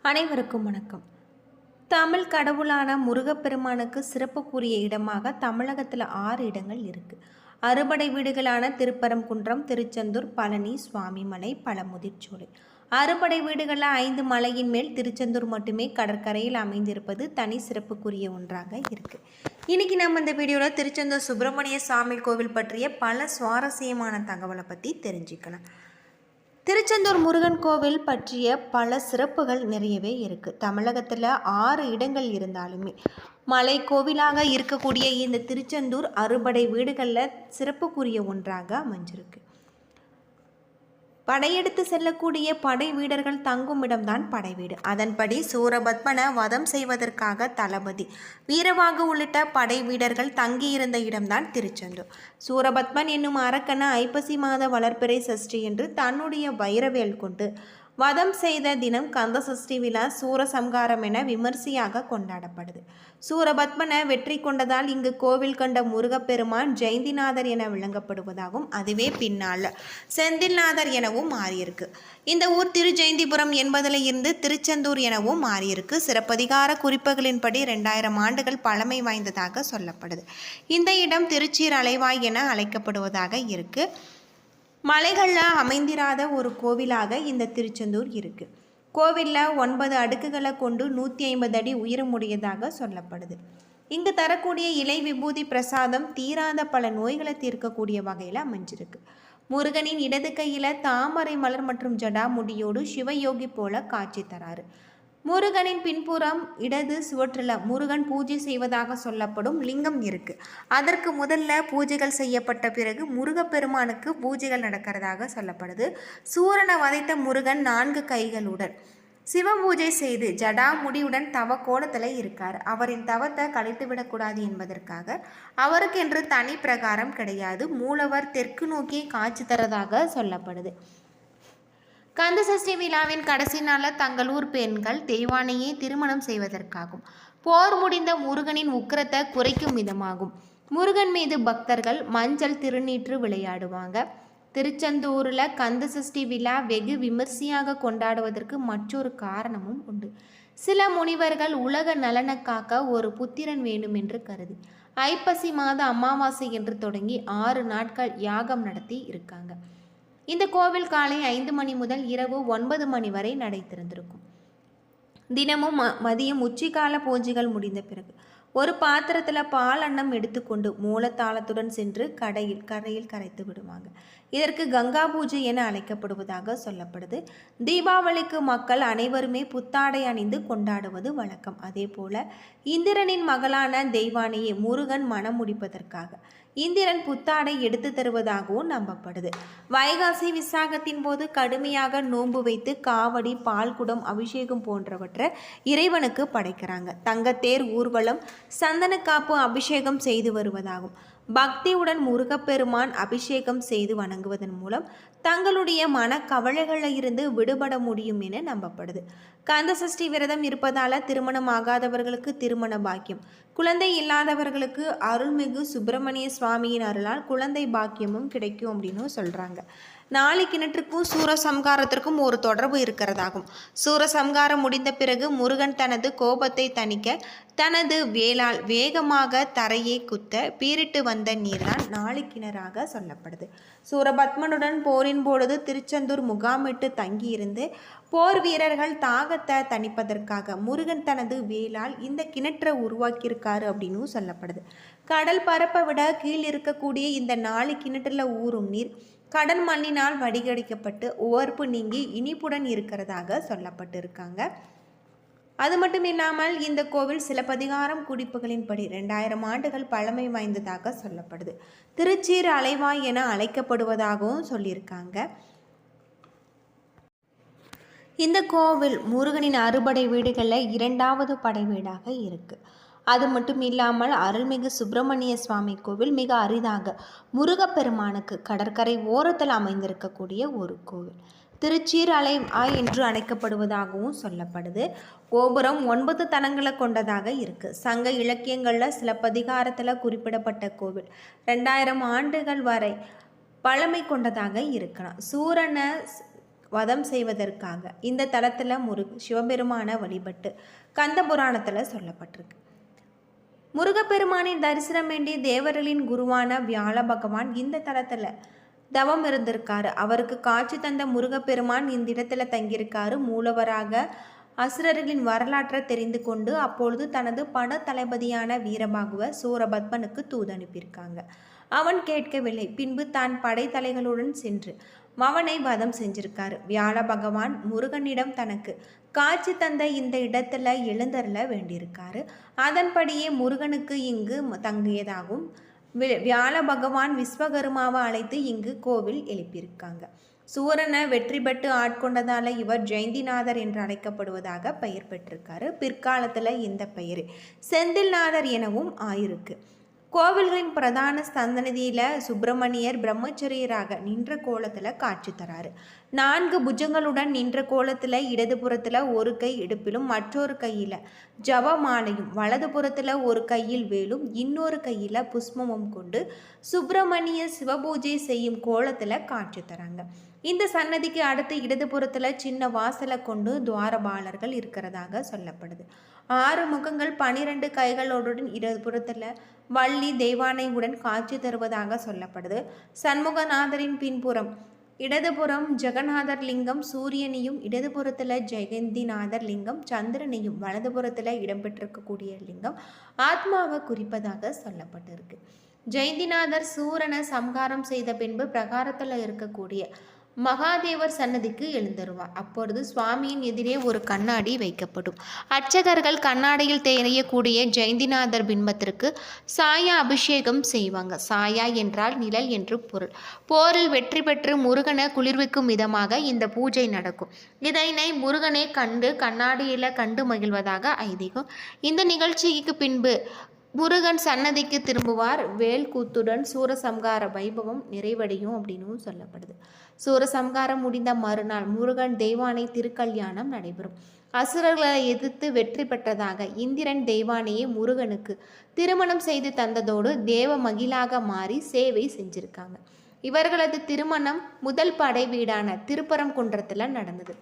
அனைவருக்கும் வணக்கம். தமிழ் கடவுளான முருகப்பெருமானுக்கு சிறப்புக்குரிய இடமாக தமிழகத்தில் 6 இடங்கள் இருக்குது. அறுபடை வீடுகளான திருப்பரங்குன்றம், திருச்செந்தூர், பழனி, சுவாமிமலை, பழமுதிர்ச்சோலை. அறுபடை வீடுகளில் 5 மலையின் மேல் திருச்செந்தூர் மட்டுமே கடற்கரையில் அமைந்திருப்பது தனி சிறப்புக்குரிய ஒன்றாக இருக்குது. இன்றைக்கி நம்ம இந்த வீடியோவில் திருச்செந்தூர் சுப்பிரமணிய சுவாமி கோவில் பற்றிய பல சுவாரஸ்யமான தகவலை பற்றி தெரிஞ்சுக்கலாம். திருச்செந்தூர் முருகன் கோவில் பற்றிய பல சிறப்புகள் நிறையவே இருக்குது. தமிழகத்தில் 6 இடங்கள் இருந்தாலுமே மலை கோவிலாக இருக்கக்கூடிய இந்த திருச்செந்தூர் அறுபடை வீடுகளில் சிறப்புக்குரிய ஒன்றாக அமைஞ்சிருக்கு. படையெடுத்து செல்லக்கூடிய படை வீரர்கள் தங்கும் இடம்தான் படை வீடு. அதன்படி சூரபத்மனை வதம் செய்வதற்காக தளபதி வீரவாகு உள்ளிட்ட படை வீரர்கள் தங்கியிருந்த இடம்தான் திருச்செந்தூர். சூரபத்மன் என்னும் அரக்கனை ஐப்பசி மாத வளர்பிறை சஷ்டி என்று தன்னுடைய வைரவேல் கொண்டு வதம் செய்த தினம் கந்த சஷ்டி விழா சூரசம்காரம் என விமர்சையாக கொண்டாடப்படுது. சூரபத்மனை வெற்றி கொண்டதால் இங்கு கோவில் கண்ட முருகப்பெருமான் ஜெயந்திநாதர் என விளங்கப்படுவதாகவும் அதுவே பின்னால் செந்தில்நாதர் எனவும் மாறியிருக்கு. இந்த ஊர் திரு ஜெயந்திபுரம் என்பதில் இருந்து திருச்செந்தூர் எனவும் மாறியிருக்கு. சிறப்பதிகார குறிப்புகளின்படி 2000 ஆண்டுகள் பழமை வாய்ந்ததாக சொல்லப்படுது. இந்த இடம் திருச்சீர் அலைவாய் என அழைக்கப்படுவதாக இருக்கு. மலைகளில் அமைந்திராத ஒரு கோவிலாக இந்த திருச்செந்தூர் இருக்குது. கோவிலில் 9 அடுக்குகளை கொண்டு 150 அடி உயரமுடையதாக சொல்லப்படுது. இங்கு தரக்கூடிய இலை விபூதி பிரசாதம் தீராத பல நோய்களை தீர்க்கக்கூடிய வகையில் அமைஞ்சிருக்கு. முருகனின் இடது கையில் தாமரை மலர் மற்றும் ஜடாமுடியோடு சிவயோகி போல காட்சி தராரு. முருகனின் பின்புறம் இடது சுவற்றில் முருகன் பூஜை செய்வதாக சொல்லப்படும் லிங்கம் இருக்கு. அதற்கு முதல்ல பூஜைகள் செய்யப்பட்ட பிறகு முருகப்பெருமானுக்கு பூஜைகள் நடக்கிறதாக சொல்லப்படுது. சூரனை வதைத்த முருகன் 4 கைகளுடன் சிவபூஜை செய்து ஜடாமுடியுடன் தவ கோலத்தில் இருக்கார். அவரின் தவத்தை கழித்து விடக்கூடாது என்பதற்காக அவருக்கென்று தனி பிரகாரம் கிடையாது. மூலவர் தெற்கு நோக்கி காட்சி தரதாக சொல்லப்படுது. கந்த சஷ்டி விழாவின் கடைசி நாளில் தங்கள் ஊர் பெண்கள் தெய்வானையை திருமணம் செய்வதற்காகும். போர் முடிந்த முருகனின் உக்கிரத்தை குறைக்கும் விதமாகும். முருகன் மீது பக்தர்கள் மஞ்சள் திருநீற்று விளையாடுவாங்க. திருச்செந்தூரில் கந்த சஷ்டி விழா வெகு விமர்சையாக கொண்டாடுவதற்கு மற்றொரு காரணமும் உண்டு. சில முனிவர்கள் உலக நலனை காக்க ஒரு புத்திரன் வேண்டும் என்று கருதி ஐப்பசி மாத அமாவாசை என்று தொடங்கி 6 நாட்கள் யாகம் நடத்தி இருக்காங்க. இந்த கோவில் காலை 5 மணி முதல் இரவு 9 மணி வரை நடை திறந்திருக்கும். தினமும் மதியம் உச்சிக்கால பூஜைகள் முடிந்த பிறகு ஒரு பாத்திரத்தில் பால் அன்னம் எடுத்துக்கொண்டு மூலத்தாளத்துடன் சென்று கரையில் கரைத்து விடுவாங்க. இதற்கு கங்கா பூஜை என அழைக்கப்படுவதாக சொல்லப்படுது. தீபாவளிக்கு மக்கள் அனைவருமே புத்தாடை அணிந்து கொண்டாடுவது வழக்கம். அதே போல இந்திரனின் மகளான தெய்வானையை முருகன் மனம் முடிப்பதற்காக இந்திரன் புத்தாடை எடுத்து தருவதாகவும் நம்பப்படுது. வைகாசி விசாகத்தின் போது கடுமையாக நோன்பு வைத்து காவடி, பால்குடம், அபிஷேகம் போன்றவற்றை இறைவனுக்கு படைக்கிறாங்க. தங்கத்தேர் ஊர்வலம், சந்தனக்காப்பு அபிஷேகம் செய்து வருவதாகும். பக்தியுடன் முருகப்பெருமான் அபிஷேகம் செய்து வணங்குவதன் மூலம் தங்களுடைய மனக்கவலைகளில் இருந்து விடுபட முடியும் என நம்பப்படுது. கந்த சஷ்டி விரதம் இருப்பதால் திருமணம் ஆகாதவர்களுக்கு திருமண பாக்கியம், குழந்தை இல்லாதவர்களுக்கு அருள்மிகு சுப்பிரமணிய சுவாமியின் அருளால் குழந்தை பாக்கியமும் கிடைக்கும் அப்படின்னு சொல்கிறாங்க. 4 கிணற்றுக்கும் சூரசம்காரத்திற்கும் ஒரு தொடர்பு இருக்கிறதாகும். சூரசம்காரம் முடிந்த பிறகு முருகன் தனது கோபத்தை தணிக்க தனது வேளால் வேகமாக தரையை குத்த பீரிட்டு வந்த நீர்தான் 4 கிணறாக சொல்லப்படுது. சூரபத்மனுடன் போரின் பொழுது திருச்செந்தூர் முகாமிட்டு தங்கியிருந்து போர் வீரர்கள் தாகத்தை தணிப்பதற்காக முருகன் தனது வேளால் இந்த கிணற்றை உருவாக்கியிருக்காரு அப்படின்னு சொல்லப்படுது. கடல் பரப்பை விட கீழ் இருக்கக்கூடிய இந்த 4 கிணற்றில் ஊறும் நீர் கடல் மண்ணினால் வடிகடிக்கப்பட்டு உவர்ப்பு நீங்கி இனிப்புடன் இருக்கிறதாக சொல்லப்பட்டிருக்காங்க. அது மட்டும் இல்லாமல் இந்த கோவில் சிலப்பதிகாரம் குறிப்புகளின்படி 2000 ஆண்டுகள் பழமை வாய்ந்ததாக சொல்லப்படுது. திருச்சீர் அலைவாய் என அழைக்கப்படுவதாகவும் சொல்லியிருக்காங்க. இந்த கோவில் முருகனின் அறுபடை வீடுகளில் 2வது படை வீடாக இருக்குது. அது மட்டும் இல்லாமல் அருள்மிகு சுப்பிரமணிய சுவாமி கோவில் மிக அரிதாக முருகப்பெருமானுக்கு கடற்கரை ஓரத்தில் அமைந்திருக்கக்கூடிய ஒரு கோவில். திருச்சீர் அலைவாய் என்று அழைக்கப்படுவதாகவும் சொல்லப்படுது. கோபுரம் 9 தளங்களை கொண்டதாக இருக்குது. சங்க இலக்கியங்களில் சிலப்பதிகாரத்தில் குறிப்பிடப்பட்ட கோவில் 2000 ஆண்டுகள் வரை பழமை கொண்டதாக இருக்கலாம். சூரனை வதம் செய்வதற்காக இந்த தலத்தில் சிவபெருமான வழிபட்டு கந்த புராணத்தில் சொல்லப்பட்டிருக்கு. முருகப்பெருமானின் தரிசனம் வேண்டி தேவர்களின் குருவான வியாழ பகவான் இந்த தலத்தில் தவம் இருந்திருக்காரு. அவருக்கு காட்சி தந்த முருகப்பெருமான் இந்த இடத்துல தங்கியிருக்காரு. மூலவராக அசுரர்களின் வரலாற்றை தெரிந்து கொண்டு அப்பொழுது தனது பட தளபதியான வீரபாகுவ சூரபத்மனுக்கு தூது அனுப்பியிருக்காங்க. அவன் கேட்கவில்லை. பின்பு தான் படைத்தலைகளுடன் சென்று அவனை வதம் செஞ்சிருக்காரு. வியாழ பகவான் முருகனிடம் தனக்கு காட்சி தந்த இந்த இடத்துல எழுந்தருள வேண்டியிருக்காரு. அதன்படியே முருகனுக்கு இங்கு தங்கியதாகவும் வியாழ பகவான் விஸ்வகர்மாவை அழைத்து இங்கு கோவில் எழுப்பியிருக்காங்க. சூரனை வெற்றி பெற்று ஆட்கொண்டதால இவர் ஜெயந்திநாதர் என்று அழைக்கப்படுவதாக பெயர் பெற்றிருக்காரு. பிற்காலத்தில் இந்த பெயர் செந்தில்நாதர் எனவும் ஆயிருக்கு. கோவில்களின் பிரதான சன்னதியில் சுப்பிரமணியர் பிரம்மச்சரியராக நின்ற கோலத்தில் காட்சி தராரு. 4 புஜங்களுடன் நின்ற கோலத்தில் இடதுபுறத்தில் ஒரு கை இடுப்பிலும் மற்றொரு கையில் ஜபமாலையும் வலதுபுறத்தில் ஒரு கையில் வேலும் இன்னொரு கையில் புஷ்பமும் கொண்டு சுப்பிரமணிய சிவபூஜை செய்யும் கோலத்தில் காட்சி தராங்க. இந்த சன்னதிக்கு அடுத்து இடதுபுறத்தில் சின்ன வாசலை கொண்டு துவாரபாலர்கள் இருக்கிறதாக சொல்லப்படுது. 6 முகங்கள் 12 கைகளோடுடன் இடதுபுறத்தில் வள்ளி தெய்வானையுடன் காட்சி தருவதாக சொல்லப்படுது. சண்முகநாதரின் பின்புறம் இடதுபுறம் ஜெகநாதர் லிங்கம் சூரியனையும், இடதுபுறத்தில் ஜெயந்திநாதர் லிங்கம் சந்திரனையும், வலதுபுறத்தில் இடம்பெற்றிருக்கக்கூடிய லிங்கம் ஆத்மாவை குறிப்பதாக சொல்லப்பட்டிருக்கு. ஜெயந்திநாதர் சூரனை சம்ஹாரம் செய்த பின்பு பிரகாரத்தில் இருக்கக்கூடிய மகாதேவர் சன்னதிக்கு எழுந்தருவார். அப்பொழுது சுவாமியின் எதிரே ஒரு கண்ணாடி வைக்கப்படும். அர்ச்சகர்கள் கண்ணாடியில் தெரியக்கூடிய ஜெயந்திநாதர் பிம்பத்திற்கு சாயா அபிஷேகம் செய்வாங்க. சாயா என்றால் நிழல் என்று பொருள். போரில் வெற்றி பெற்று முருகனை குளிர்விக்கும் விதமாக இந்த பூஜை நடக்கும். இதனை முருகனை கண்டு கண்ணாடியில் கண்டு மகிழ்வதாக ஐதீகம். இந்த நிகழ்ச்சிக்கு பின்பு முருகன் சன்னதிக்கு திரும்புவார். வேல் கூத்துடன் சூரசம்ஹார வைபவம் நிறைவடையும் அப்படின்னு சொல்லப்படுது. சூரசம்ஹாரம் முடிந்த மறுநாள் முருகன் தெய்வானை திருக்கல்யாணம் நடைபெறும். அசுரர்களை எதிர்த்து வெற்றி பெற்றதாக இந்திரன் தெய்வானையை முருகனுக்கு திருமணம் செய்து தந்ததோடு தேவ மகிழாக மாறி சேவை செஞ்சிருக்காங்க. இவர்களது திருமணம் முதல் படை வீடான திருப்பரங்குன்றத்தில் நடந்தது.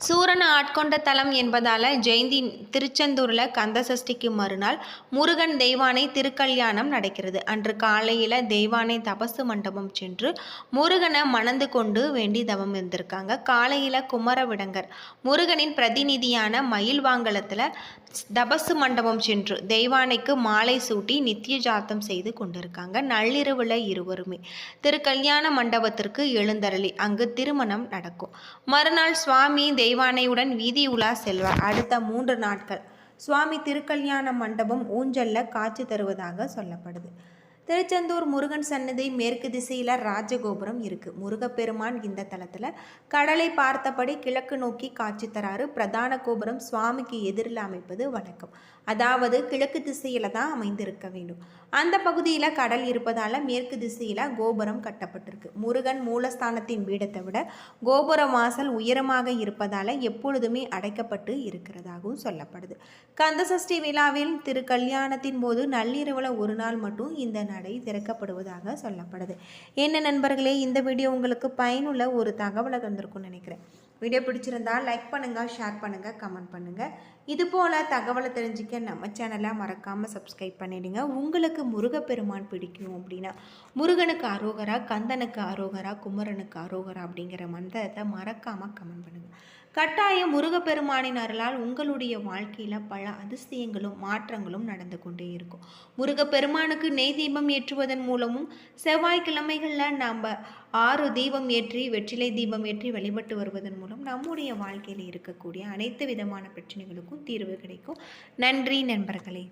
சூரனை ஆட்கொண்ட தலம் என்பதால் ஜெயந்தி திருச்செந்தூரில் கந்தசஷ்டிக்கு மறுநாள் முருகன் தெய்வானை திருக்கல்யாணம் நடக்கிறது. அன்று காலையில் தெய்வானை தபசு மண்டபம் சென்று முருகனை மணந்து கொண்டு வேண்டி தவம் இருந்திருக்காங்க. காலையில் குமரவிடங்கர் முருகனின் பிரதிநிதியான மயில்வாங்கலத்தில் தபசு மண்டபம் சென்று தெய்வானைக்கு மாலை சூட்டி நித்திய ஜாத்தம் செய்து கொண்டிருக்காங்க. நள்ளிரவில் இருவருமே திருக்கல்யாண மண்டபத்திற்கு எழுந்தருளி அங்கு திருமணம் நடக்கும். மறுநாள் சுவாமி தெய்வானையுடன் வீதி உலா செல்வார். அடுத்த 3 நாட்கள் சுவாமி திருக்கல்யாண மண்டபம் ஊஞ்சல்ல காட்சி தருவதாக சொல்லப்படுது. திருச்செந்தூர் முருகன் சன்னதி மேற்கு திசையில் ராஜகோபுரம் இருக்குது. முருகப்பெருமான் இந்த தலத்தில் கடலை பார்த்தபடி கிழக்கு நோக்கி காட்சி தராரு. பிரதான கோபுரம் சுவாமிக்கு எதிரில் அமைப்பது வழக்கம். அதாவது கிழக்கு திசையில் தான் அமைந்திருக்க வேண்டும். அந்த பகுதியில் கடல் இருப்பதால் மேற்கு திசையில் கோபுரம் கட்டப்பட்டிருக்கு. முருகன் மூலஸ்தானத்தின் பீடத்தை விட கோபுர வாசல் உயரமாக இருப்பதால் எப்பொழுதுமே அடைக்கப்பட்டு இருக்கிறதாகவும் சொல்லப்படுது. கந்தசஷ்டி விழாவில் திருக்கல்யாணத்தின் போது நள்ளிரவில் ஒரு நாள் மட்டும் இந்த நடை திறக்கப்படுவதாக சொல்லப்படுது. என்ன நண்பர்களே, இந்த வீடியோ உங்களுக்கு பயனுள்ள ஒரு தகவலை தந்திருக்கும்னு நினைக்கிறேன். வீடியோ பிடிச்சிருந்தால் லைக் பண்ணுங்கள், ஷேர் பண்ணுங்கள், கமெண்ட் பண்ணுங்கள். இதுபோல் தகவலை தெரிஞ்சுக்க நம்ம சேனலை மறக்காமல் சப்ஸ்கிரைப் பண்ணிடுங்க. உங்களுக்கு முருகப்பெருமான் பிடிக்கும் அப்படின்னா முருகனுக்கு அரோகரா, கந்தனுக்கு அரோகரா, குமரனுக்கு அரோகரா அப்படிங்கிற மந்திரத்தை மறக்காமல் கமெண்ட் பண்ணுங்கள். கட்டாயம் முருகப்பெருமானின் அருளால் உங்களுடைய வாழ்க்கையில் பல அதிசயங்களும் மாற்றங்களும் நடந்து கொண்டே இருக்கும். முருகப்பெருமானுக்கு நெய் தீபம் ஏற்றுவதன் மூலமும் செவ்வாய்க்கிழமைகளில் நாம் 6 தீபம் ஏற்றி வெற்றிலை தீபம் ஏற்றி வழிபட்டு வருவதன் மூலம் நம்முடைய வாழ்க்கையில் இருக்கக்கூடிய அனைத்து விதமான பிரச்சனைகளுக்கும் தீர்வு கிடைக்கும். நன்றி நண்பர்களே.